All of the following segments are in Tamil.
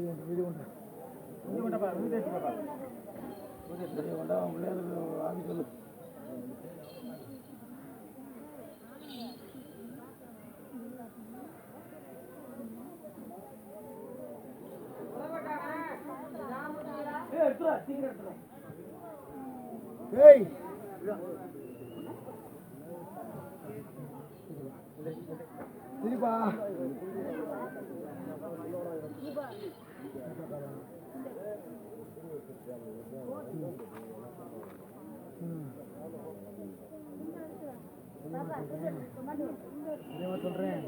இது கொண்டா வாங்கி சொல்லு. ஏய் சரிப்பா சொல்றேன்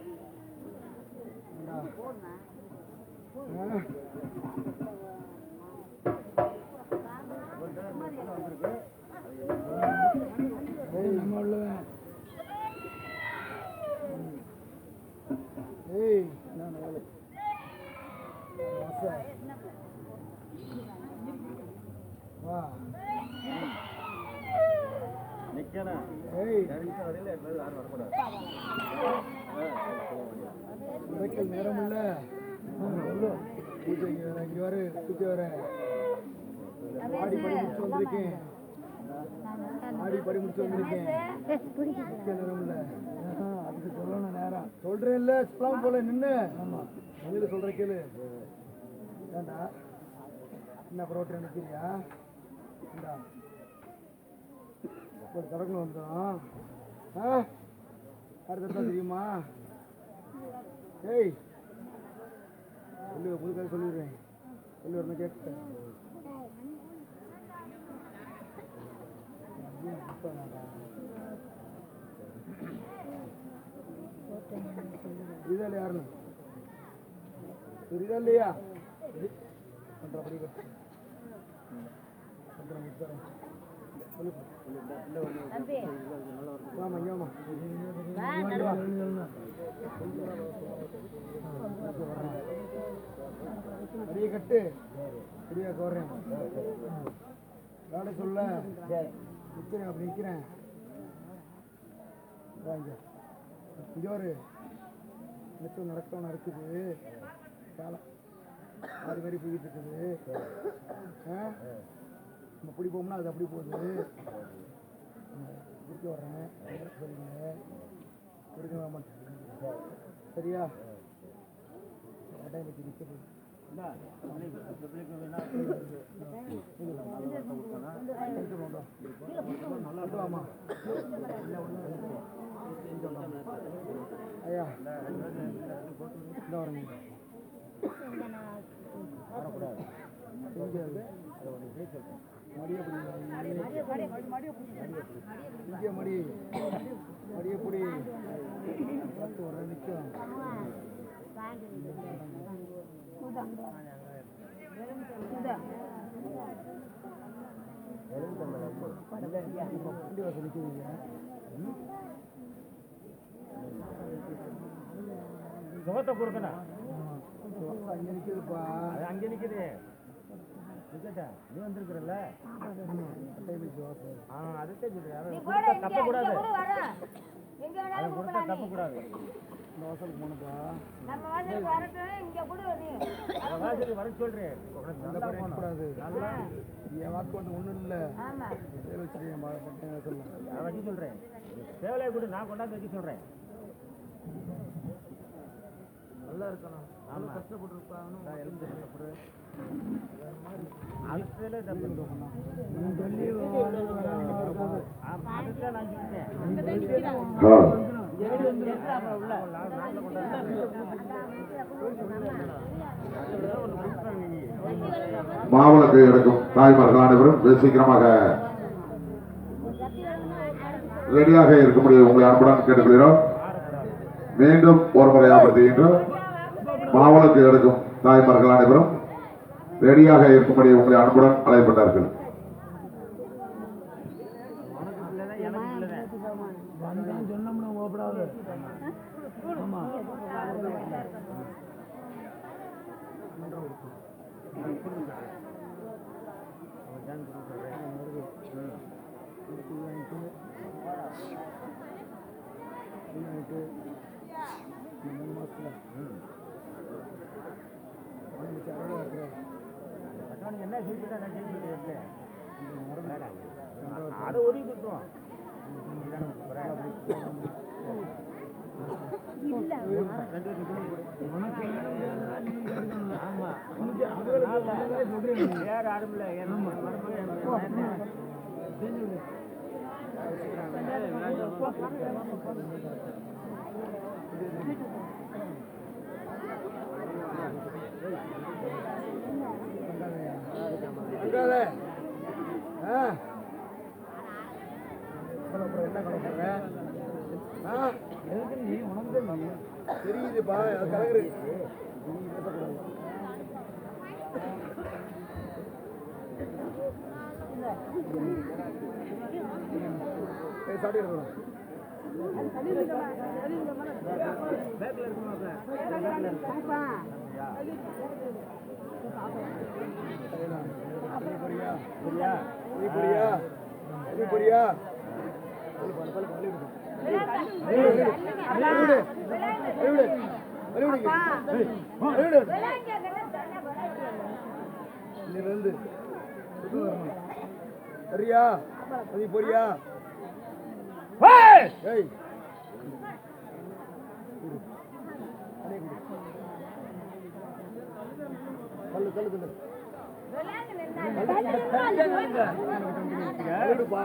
நம்ம உள்ளவன். ஏய் நான் வா நிக்கணும். ஏய் நேரம் இல்ல பூஜைக்கு வரேன். இங்க வர பூஜை வரேன். ஆடி படி முடிச்சு வந்திருக்கேன். நேரம் இல்ல அதுக்கு சொல்லணும். நேரம் சொல்றேன் இல்ல சொல்லாம போல நின்று. ஆமா முதல்ல சொல்ற கேளு. ஏண்டா என்ன புரோட்டா நிற்கிறியா? ஒரு தொடக்கணும் வந்தோம். அடுத்த தெரியுமா? ஏய் சொல்லு புதுக்காக சொல்லிடுறேன். சொல்லி வரணும் கேட்டேன். புரியுதா இல்லையா? யாருன்னு புரியுதா இல்லையா? பண்றபடி அடிய கட்டு புரியா கோர்றேன். காடை சொல்ல நிற்கிறேன். அப்படி நிற்கிறேன். இங்கே ஒரு நிச்சயம் நடக்க நடக்குது. காலம் அது மாதிரி போயிட்டு இருக்குது. நம்ம பிடிப்போம்னா அது அப்படி போகுது. பிடிக்க வர்றேன். சரிங்க கொடுக்க மாட்டேன். சரியா? இன்னைக்கு நிற்கிறது ஐயா இந்த வரங்க மடியப்படி பத்து வர நிற்கும். சுகத்தை கொடுக்கணும். அங்க நிக்குதுப்பா. அங்கே நிக்குது. நீ வந்திருக்கிறல்ல அதுக்கே தப்பக்கூடாது. தப்பக்கூடாது. வர சொல்றேன். என் வாக்கு வந்து ஒண்ணும் இல்ல. வச்சு சொல்றேன். தேவையை கூட நான் கொண்டாந்து வச்சு சொல்றேன். நல்லா இருக்கணும். நானும் கஷ்டப்பட்டுருப்பாங்க. மாவிளக்கு எடுக்கும் தாய்மார்கள் அனைவரும் சீக்கிரமாக ரெடியாக இருக்க முடியும். உங்களை அன்புடன் கேட்டுக்கொள்கிறோம். மீண்டும் ஒரு முறை ஆபத்துகின்றோம். மாவிளக்கு எடுக்கும் தாய்மார்கள் அனைவரும் ரெடியாக இருக்கும்படி உங்களை அன்புடன் அழைப்பட்டார்கள். பட்டவனுக்கு என்ன சீக்கிரம் நான் சீக்கிரம் அதை ஒதுக்கி கொடுத்தோம். ஆமா வேற யாரும் இல்லை. தெரியுதுப்பா கலங்குறது சாப்பிட்டு சரியா அது போறியா ஏய் கல்லு கல்லு கல்லு கல்லுப்பா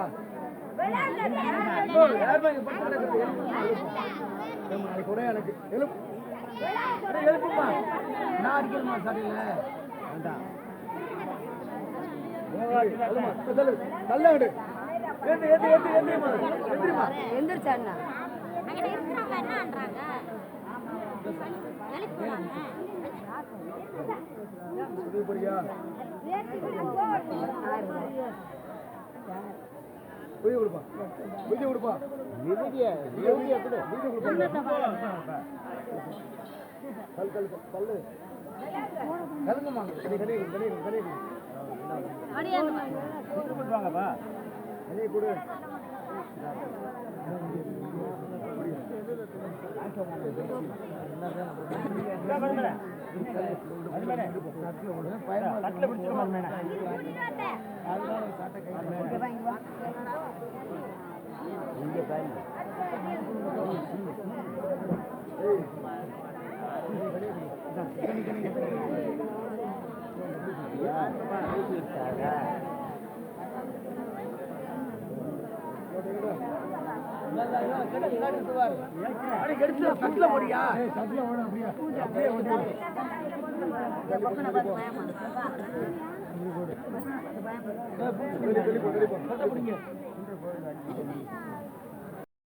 கூட எனக்கு எழுப்புமா நான் அடிக்கணுமா சரியில்லை எந்திரிச்சாண்ணா கொடுப்பா கொடுப்பா கல் கல் கல்லு கலங்குமா வாங்கப்பா கொடு